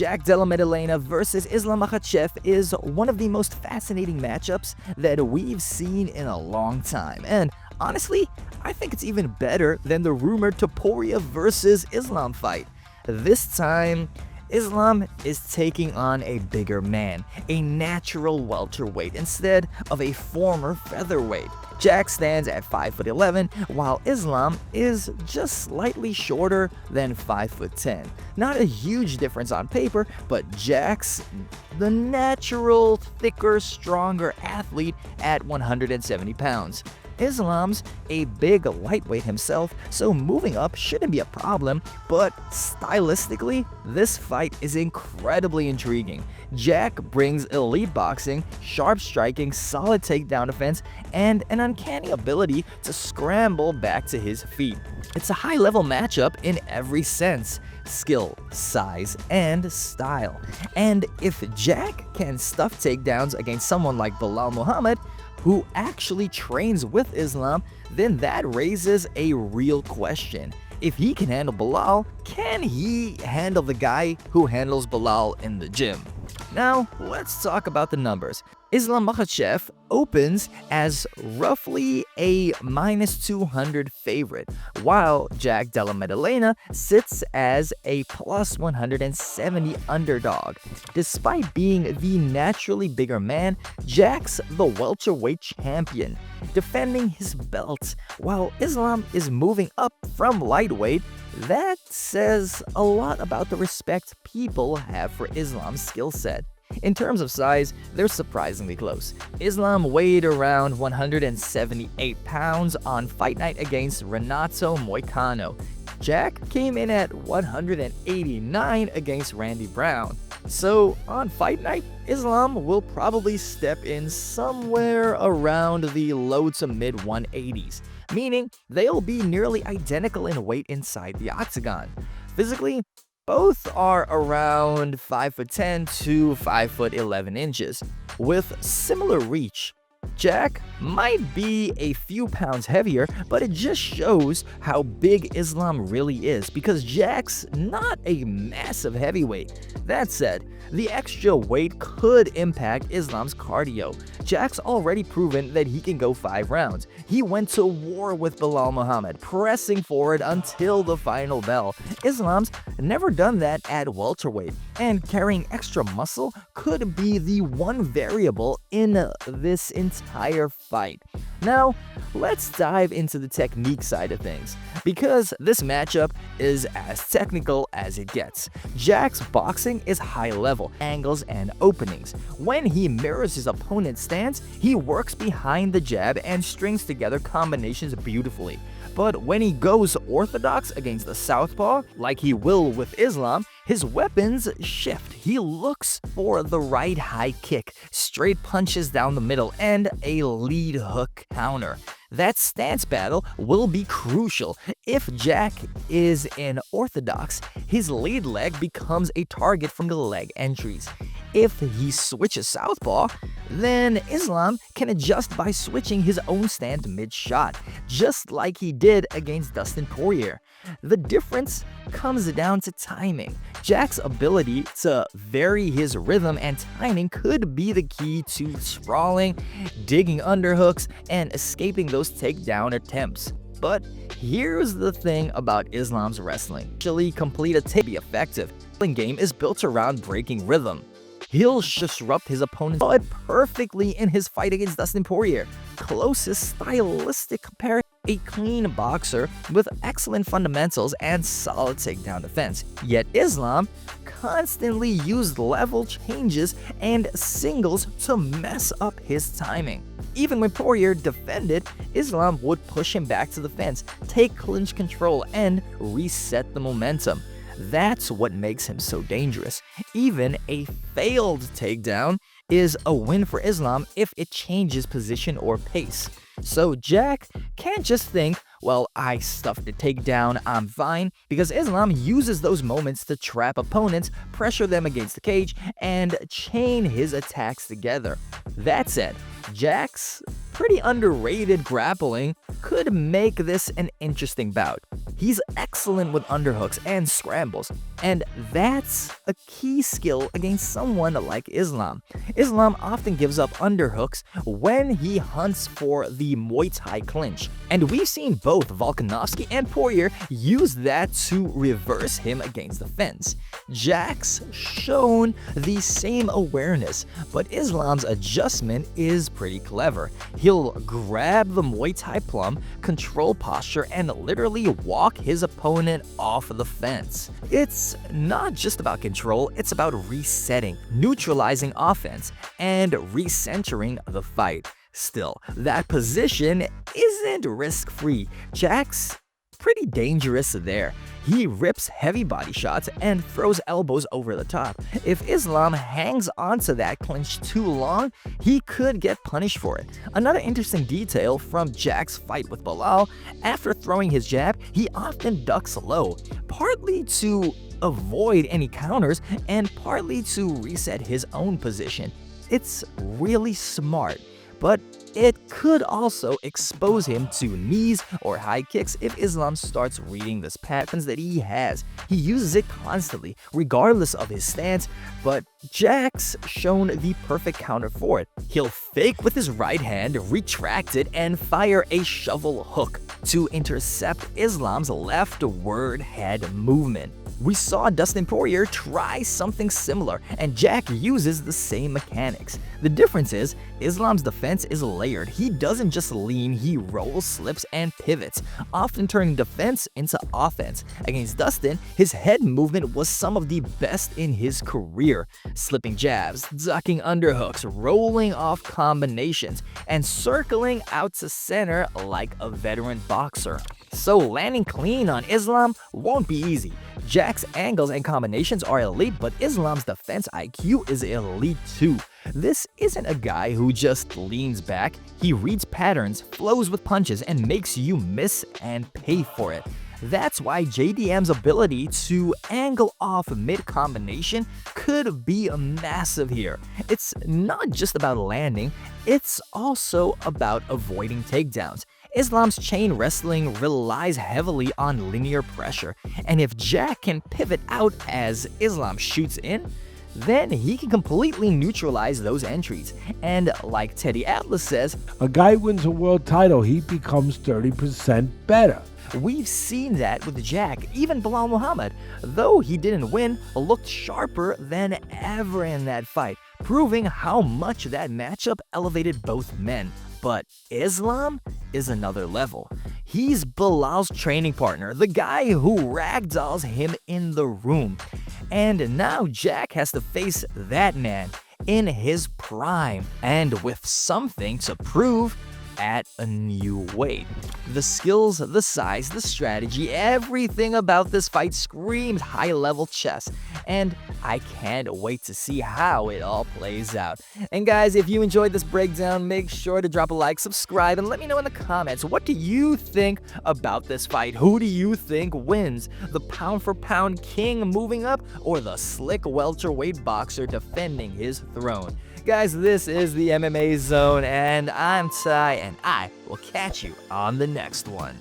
Jack Della Maddalena versus Islam Makhachev is one of the most fascinating matchups that we've seen in a long time, and honestly, I think it's even better than the rumored Topuria versus Islam fight. This time, Islam is taking on a bigger man, a natural welterweight instead of a former featherweight. Jack stands at 5'11", while Islam is just slightly shorter than 5'10". Not a huge difference on paper, but Jack's the natural, thicker, stronger athlete at 170 pounds. Islam's a big lightweight himself, so moving up shouldn't be a problem, but stylistically, this fight is incredibly intriguing. Jack brings elite boxing, sharp striking, solid takedown defense, and an uncanny ability to scramble back to his feet. It's a high-level matchup in every sense: skill, size, and style. And if Jack can stuff takedowns against someone like Belal Muhammad, who actually trains with Islam, then that raises a real question. If he can handle Belal, can he handle the guy who handles Belal in the gym? Now, let's talk about the numbers. Islam Makhachev opens as roughly a -200 favorite, while Jack Della Maddalena sits as a +170 underdog. Despite being the naturally bigger man, Jack's the welterweight champion, defending his belt, while Islam is moving up from lightweight. That says a lot about the respect people have for Islam's skill set. In terms of size, they're surprisingly close. Islam weighed around 178 pounds on fight night against Renato Moicano. Jack came in at 189 against Randy Brown. So on fight night, Islam will probably step in somewhere around the low to mid 180s, meaning they'll be nearly identical in weight inside the octagon. Physically, both are around 5'10" to 5'11 inches, with similar reach. Jack might be a few pounds heavier, but it just shows how big Islam really is, because Jack's not a massive heavyweight. That said, the extra weight could impact Islam's cardio. Jack's already proven that he can go 5 rounds. He went to war with Belal Muhammad, pressing forward until the final bell. Islam's never done that at welterweight, and carrying extra muscle could be the one variable in this entire fight. Now, let's dive into the technique side of things, because this matchup is as technical as it gets. Jack's boxing is high level, angles and openings. When he mirrors his opponent's stance, he works behind the jab and strings together combinations beautifully. But when he goes orthodox against the southpaw, like he will with Islam, his weapons shift. He looks for the right high kick, straight punches down the middle, and a lead hook counter. That stance battle will be crucial. If Jack is in orthodox, his lead leg becomes a target from the leg entries. If he switches southpaw, then Islam can adjust by switching his own stance mid-shot, just like he did against Dustin Poirier. The difference comes down to timing. Jack's ability to vary his rhythm and timing could be the key to sprawling, digging underhooks, and escaping those takedown attempts. But here's the thing about Islam's wrestling. Actually complete a take be effective. The game is built around breaking rhythm. He'll disrupt his opponent perfectly in his fight against Dustin Poirier. Closest stylistic comparison: a clean boxer with excellent fundamentals and solid takedown defense. Yet Islam constantly used level changes and singles to mess up his timing. Even when Poirier defended, Islam would push him back to the fence, take clinch control, and reset the momentum. That's what makes him so dangerous. Even a failed takedown is a win for Islam if it changes position or pace. So Jack can't just think, well, I stuffed the takedown, I'm fine, because Islam uses those moments to trap opponents, pressure them against the cage, and chain his attacks together. That said, Jack's pretty underrated grappling could make this an interesting bout. He's excellent with underhooks and scrambles, And that's a key skill against someone like Islam. Islam often gives up underhooks when he hunts for the Muay Thai clinch. And we've seen both Volkanovski and Poirier use that to reverse him against the fence. Jack's shown the same awareness, but Islam's adjustment is pretty clever. He'll grab the Muay Thai plum, control posture, and literally walk his opponent off the fence. It's not just about control, it's about resetting, neutralizing offense, and recentering the fight. Still, that position isn't risk-free. Jack's pretty dangerous there. He rips heavy body shots and throws elbows over the top. If Islam hangs onto that clinch too long, he could get punished for it. Another interesting detail from Jack's fight with Belal, after throwing his jab, he often ducks low, partly to avoid any counters and partly to reset his own position. It's really smart, but it could also expose him to knees or high kicks if Islam starts reading these patterns that he has. He uses it constantly, regardless of his stance, but Jack's shown the perfect counter for it. He'll fake with his right hand, retract it, and fire a shovel hook to intercept Islam's leftward head movement. We saw Dustin Poirier try something similar, and Jack uses the same mechanics. The difference is, Islam's defense is layered. He doesn't just lean, he rolls, slips, and pivots, often turning defense into offense. Against Dustin, his head movement was some of the best in his career. Slipping jabs, ducking underhooks, rolling off combinations, and circling out to center like a veteran boxer. So landing clean on Islam won't be easy. Jack's angles and combinations are elite, but Islam's defense IQ is elite too. This isn't a guy who just leans back. He reads patterns, flows with punches, and makes you miss and pay for it. That's why JDM's ability to angle off mid-combination could be massive here. It's not just about landing, it's also about avoiding takedowns. Islam's chain wrestling relies heavily on linear pressure, and if Jack can pivot out as Islam shoots in, then he can completely neutralize those entries. And like Teddy Atlas says, a guy wins a world title, he becomes 30% better. We've seen that with Jack. Even Belal Muhammad, though he didn't win, looked sharper than ever in that fight, proving how much that matchup elevated both men. But Islam is another level. He's Belal's training partner, the guy who ragdolls him in the room. And now Jack has to face that man in his prime and with something to prove at a new weight. The skills, the size, the strategy, everything about this fight screams high-level chess, and I can't wait to see how it all plays out. And guys, if you enjoyed this breakdown, make sure to drop a like, subscribe, and let me know in the comments, what do you think about this fight? Who do you think wins? The pound-for-pound king moving up, or the slick welterweight boxer defending his throne? Guys, this is the MMA Zone, and I'm Ty, and I will catch you on the next one.